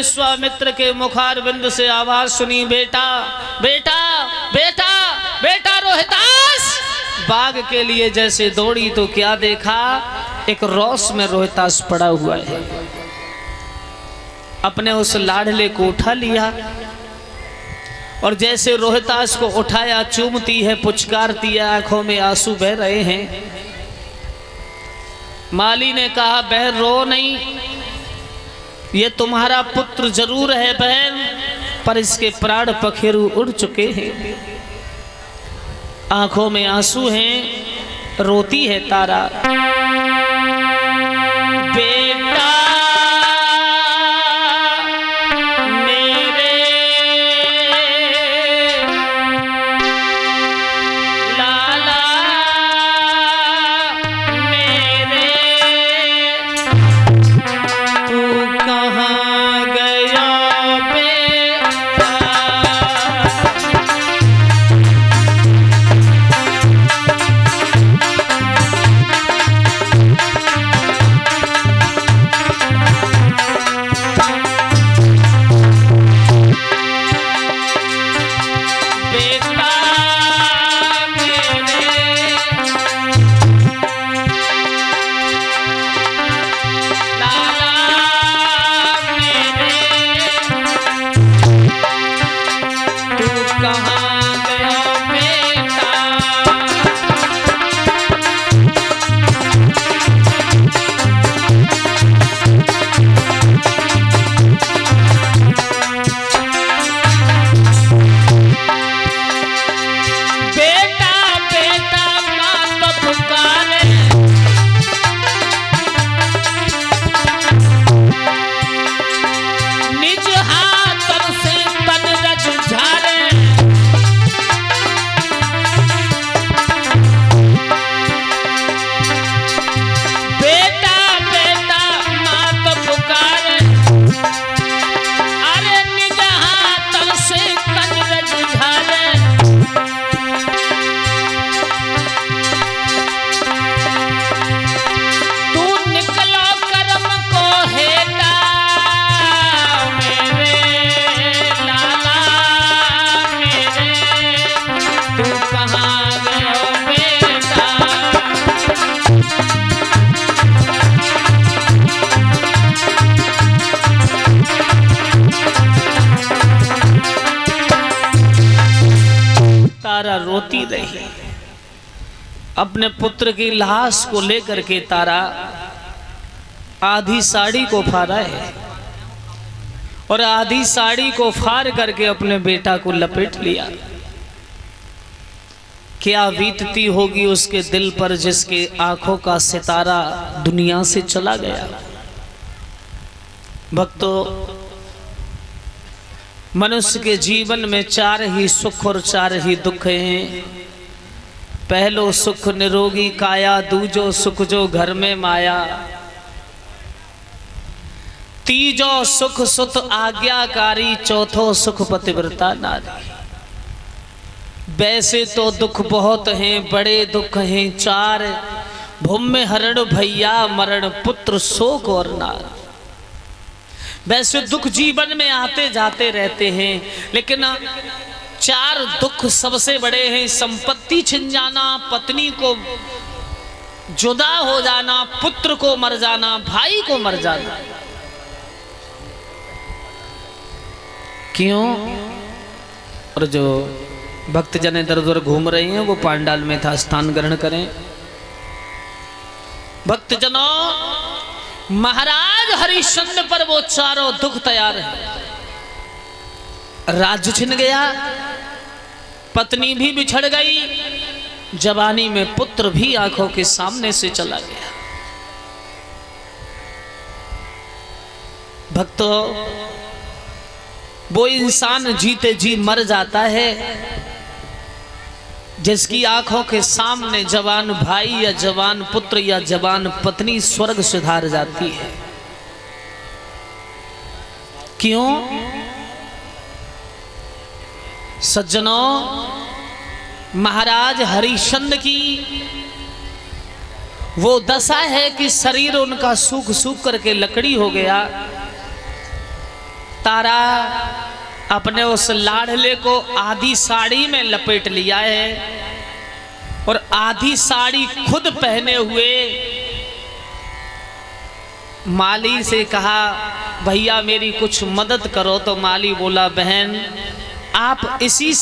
विश्वामित्र के मुखारविंद से आवाज सुनी, बेटा बेटा बेटा बेटा रोहितास। बाघ के लिए जैसे दौड़ी तो क्या देखा, एक रौस में रोहितास पड़ा हुआ है। अपने उस लाडले को उठा लिया और जैसे रोहितास को उठाया, चूमती है, पुचकारती है, आंखों में आंसू बह रहे हैं। माली ने कहा, बहन रो नहीं, ये तुम्हारा पुत्र जरूर है बहन, पर इसके प्राण पखेरु उड़ चुके हैं। आंखों में आंसू हैं, रोती है तारा। बेटा मेरे लाला मेरे, तू कहाँ गया बेटा। तारा रोती रही। अपने पुत्र की लाश को लेकर के तारा आधी साड़ी को फाड़ा है और आधी साड़ी को फाड़ करके अपने बेटा को लपेट लिया। क्या बीतती होगी उसके दिल पर जिसके आंखों का सितारा दुनिया से चला गया। भक्तों, मनुष्य के जीवन में 4 ही सुख और 4 ही दुख हैं। पहलो सुख निरोगी काया, दूजो सुख जो घर में माया, तीजो सुख सुत आज्ञाकारी, चौथो सुख पतिव्रता नारी। वैसे तो दुख बहुत हैं, बड़े दुख हैं 4, भूमि हरण भैया मरण, पुत्र शोक और नार। वैसे दुख जीवन में आते जाते रहते हैं, लेकिन 4 दुख सबसे बड़े हैं। संपत्ति छिन जाना, पत्नी को जुदा हो जाना, पुत्र को मर जाना, भाई को मर जाना। क्यों? और जो भक्तजन इधर उधर घूम रहे हैं वो पांडाल में था, स्थान ग्रहण करें। भक्तजनों, महाराज हरिश्चंद्र पर वो 4 दुख तैयार है। राज्य छिन गया, पत्नी भी बिछड़ गई, जवानी में पुत्र भी आंखों के सामने से चला गया। भक्तों, वो इंसान जीते जी मर जाता है जिसकी आंखों के सामने जवान भाई या जवान पुत्र या जवान पत्नी स्वर्ग सुधार जाती है। क्यों? सज्जनों, महाराज हरिश्चंद्र की वो दशा है कि शरीर उनका सूख सूख करके लकड़ी हो गया। तारा अपने उस लाडले को आधी साड़ी में लपेट लिया है और आधी साड़ी खुद पहने हुए माली से कहा, भैया मेरी कुछ मदद करो। तो माली बोला, बहन आप इसी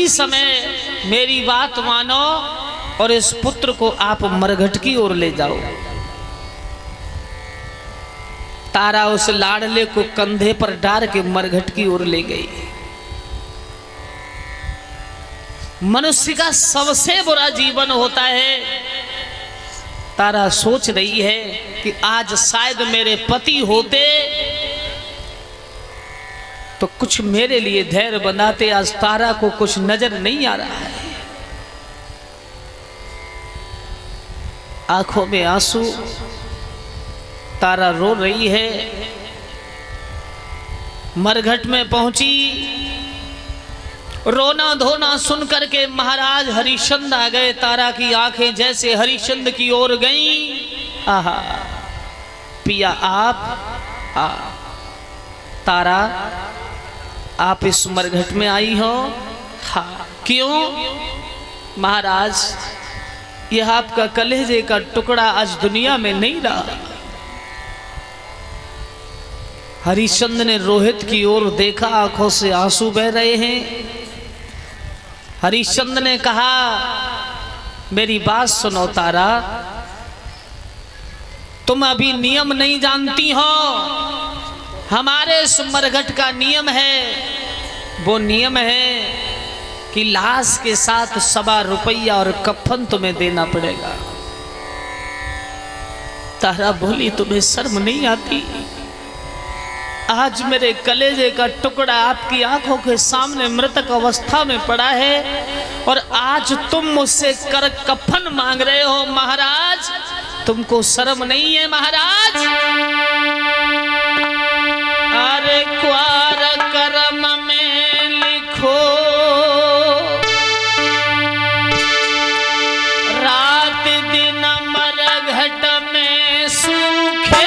समय मेरी बात मानो और इस पुत्र को आप मरघट की ओर ले जाओ। तारा उस लाडले को कंधे पर डाल के मरघट की ओर ले गई। मनुष्य का सबसे बुरा जीवन होता है। तारा सोच रही है कि आज शायद मेरे पति होते तो कुछ मेरे लिए धैर्य बनाते। आज तारा को कुछ नजर नहीं आ रहा है, आंखों में आंसू, तारा रो रही है। मरघट में पहुंची, रोना धोना सुन करके महाराज हरिश्चंद्र आ गए। तारा की आंखें जैसे हरिश्चंद्र की ओर गईं। आहा, पिया आप तारा आप इस मरघट में आई हो? हाँ। क्यों? महाराज यह आपका कलेजे का टुकड़ा आज दुनिया में नहीं रहा। हरिश्चंद्र ने रोहित की ओर देखा, आंखों से आंसू बह रहे हैं। हरिश्चंद्र ने कहा, मेरी बात सुनो तारा, तुम अभी नियम नहीं जानती हो। हमारे इस मरघट का नियम है, वो नियम है कि लाश के साथ 1.25 रुपया और कफन तुम्हें देना पड़ेगा। तारा बोली, तुम्हें शर्म नहीं आती? आज मेरे कलेजे का टुकड़ा आपकी आंखों के सामने मृतक अवस्था में पड़ा है और आज तुम मुझसे कर कफन मांग रहे हो। महाराज तुमको शर्म नहीं है? महाराज अरे क्वार कर्म में लिखो, रात दिन मरघट में सूखे।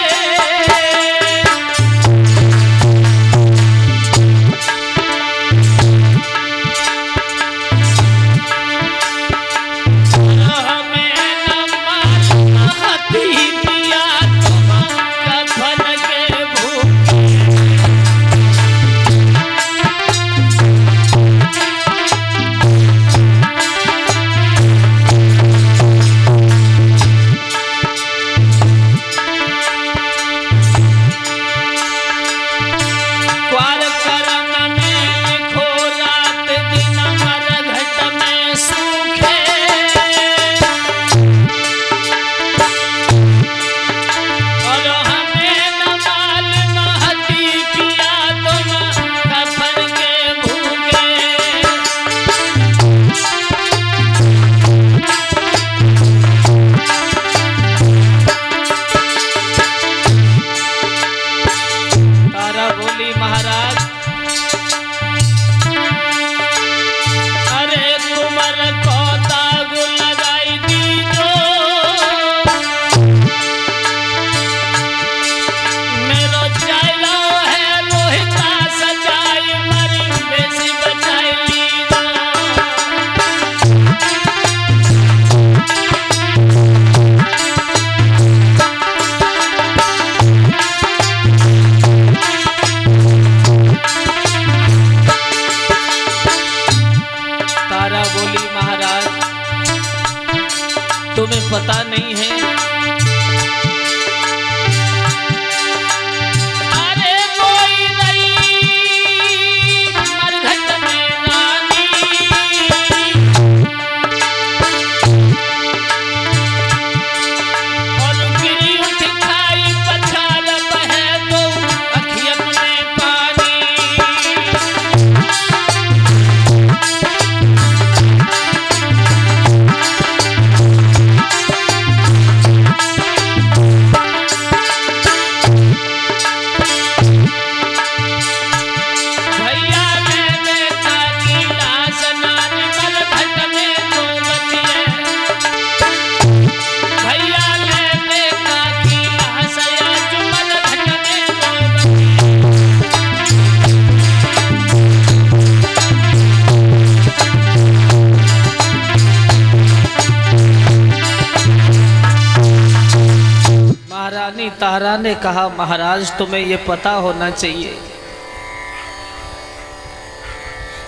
तारा ने कहा महाराज तुम्हें ये पता होना चाहिए।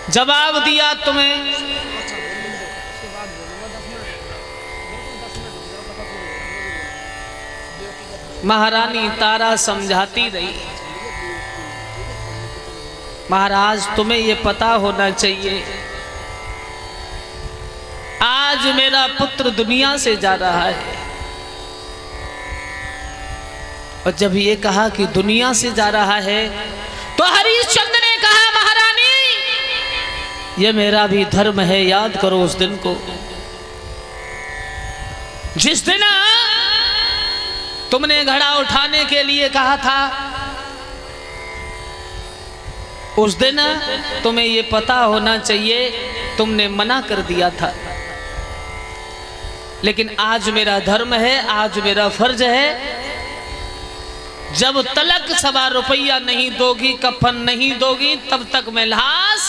जवाब दिया तुम्हें महारानी तारा समझाती रही, महाराज तुम्हें ये पता होना चाहिए आज मेरा पुत्र दुनिया से जा रहा है। और जब ये कहा कि दुनिया से जा रहा है तो हरिश्चंद्र ने कहा महारानी ये मेरा भी धर्म है, याद करो उस दिन को जिस दिन तुमने घड़ा उठाने के लिए कहा था। उस दिन तुम्हें ये पता होना चाहिए तुमने मना कर दिया था, लेकिन आज मेरा धर्म है, आज मेरा फर्ज है। जब तलक ₹1.25 नहीं दोगी, कफन नहीं दोगी, तब तक मैं लाश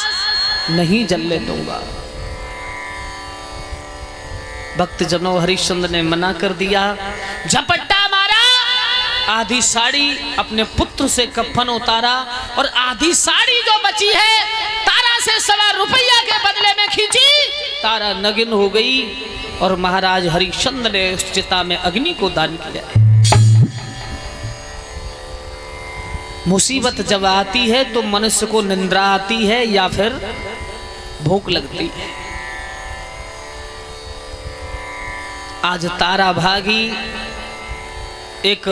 नहीं जलने दूंगा। भक्त जनों हरिश्चंद्र ने मना कर दिया, झपट्टा मारा, आधी साड़ी अपने पुत्र से कफन उतारा और आधी साड़ी जो बची है तारा से ₹1.25 के बदले में खींची। तारा नग्न हो गई और महाराज हरिश्चंद्र ने उस चिता में अग्नि को दान किया। मुसीबत जब आती है तो मनुष्य को निंद्रा आती है या फिर भूख लगती है। आज तारा भागी, एक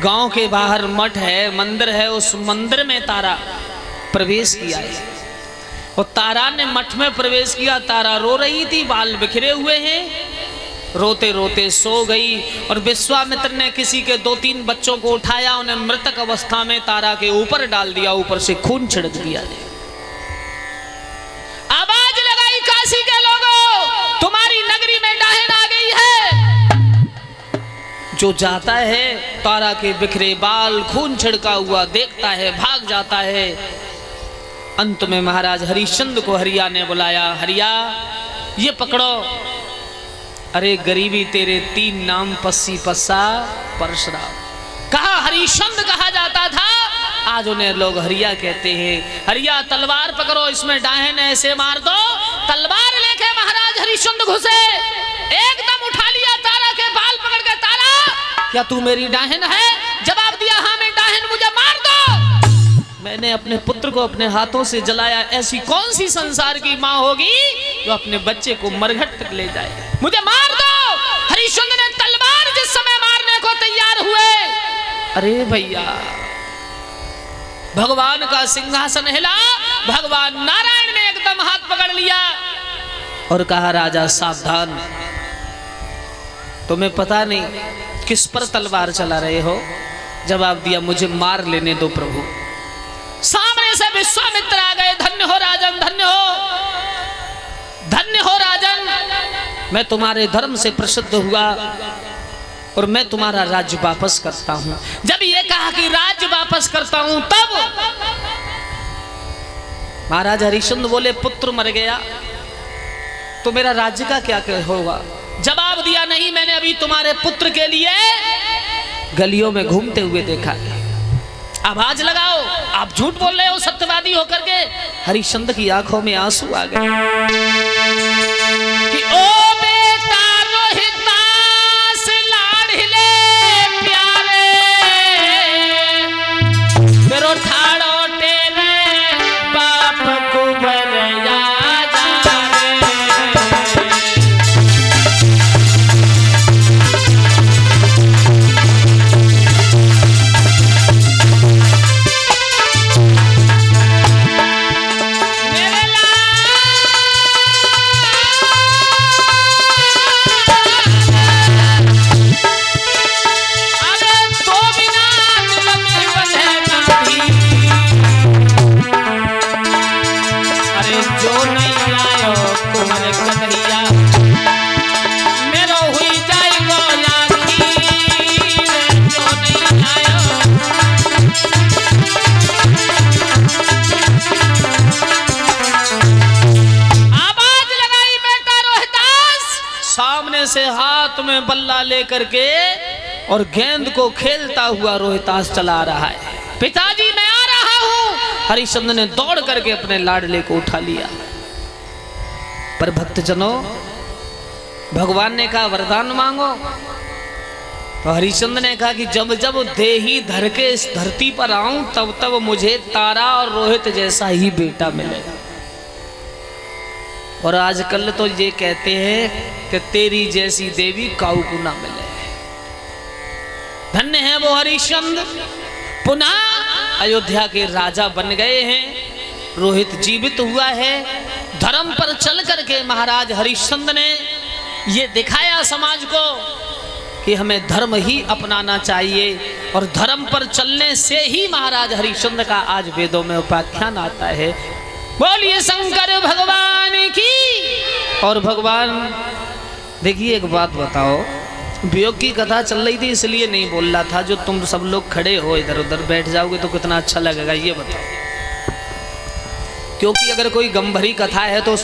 गांव के बाहर मठ है, मंदिर है, उस मंदिर में तारा प्रवेश किया है और तारा ने मठ में प्रवेश किया। तारा रो रही थी, बाल बिखरे हुए हैं, रोते रोते सो गई और विश्वामित्र ने किसी के 2-3 बच्चों को उठाया, उन्हें मृतक अवस्था में तारा के ऊपर डाल दिया, ऊपर से खून छिड़क दिया। आवाज लगाई काशी के लोगों, तुम्हारी नगरी में डायन आ गई है। जो जाता है तारा के बिखरे बाल खून छिड़का हुआ देखता है, भाग जाता है। अंत में महाराज हरिश्चंद्र को हरिया ने बुलाया, हरिया ये पकड़ो। अरे गरीबी तेरे 3 नाम, पस्सी पस्सा परशुराम। कहा हरिश्चंद्र कहा जाता था, आज उन्हें लोग हरिया कहते हैं। हरिया तलवार पकड़ो, इसमें डायन ऐसे मार दो। तलवार लेके महाराज हरिश्चंद्र घुसे, एकदम उठा लिया तारा के बाल पकड़ के, तारा क्या तू मेरी डायन है? जवाब दिया हाँ मैं डायन, मुझे मार दो। मैंने अपने पुत्र को अपने हाथों से जलाया, ऐसी कौन सी संसार की माँ होगी जो अपने बच्चे को मरघट तक ले जाए? मुझे मार दो। हरिश्चंद्र ने तलवार जिस समय मारने को तैयार हुए, अरे भैया भगवान का सिंहासन हिला, भगवान नारायण ने एकदम हाथ पकड़ लिया और कहा राजा सावधान, तुम्हें पता नहीं किस पर तलवार चला रहे हो। जवाब दिया मुझे मार लेने दो प्रभु। सामने से विश्वामित्र आ गए, धन्य हो राजन, धन्य हो, धन्य हो राजन, मैं तुम्हारे धर्म से प्रसिद्ध हुआ और मैं तुम्हारा राज्य वापस करता हूं। जब ये कहा कि राज्य वापस करता हूं, तब महाराज हरिश्चंद्र बोले पुत्र मर गया तो मेरा राज्य का क्या होगा? जवाब दिया नहीं, मैंने अभी तुम्हारे पुत्र के लिए गलियों में घूमते हुए देखा। आवाज लगाओ, आप झूठ बोल रहे हो सत्यवादी होकर के। हरिश्चंद्र की आंखों में आंसू आ गए कि ओ बेटा रोहितास लाडले प्यारे, मेरो ठाड़ो टेरे बाप कुंवर याद से हाथ में बल्ला लेकर के और गेंद को खेलता हुआ रोहितास चला आ रहा है। पिताजी मैं आ रहा हूं। हरिश्चंद्र ने दौड़ करके अपने लाडले को उठा लिया। पर भक्तजनों, भगवान ने कहा वरदान मांगो। तो हरिश्चंद्र ने कहा कि जब जब देही धर के इस धरती पर आऊं तब तब मुझे तारा और रोहित जैसा ही बेटा मिलेगा। और आजकल तो ये कहते हैं कि तेरी जैसी देवी काऊ को ना मिले। धन्य है वो हरिश्चंद्र, पुनः अयोध्या के राजा बन गए हैं। रोहित जीवित हुआ है। धर्म पर चल करके महाराज हरिश्चंद्र ने ये दिखाया समाज को कि हमें धर्म ही अपनाना चाहिए, और धर्म पर चलने से ही महाराज हरिश्चंद्र का आज वेदों में उपाख्यान आता है। बोलिए शंकर भगवान की। और भगवान देखिए, एक बात बताओ, वियोग की कथा चल रही थी इसलिए नहीं बोल रहा था। जो तुम सब लोग खड़े हो इधर उधर बैठ जाओगे तो कितना अच्छा लगेगा ये बताओ। क्योंकि अगर कोई गंभीर कथा है तो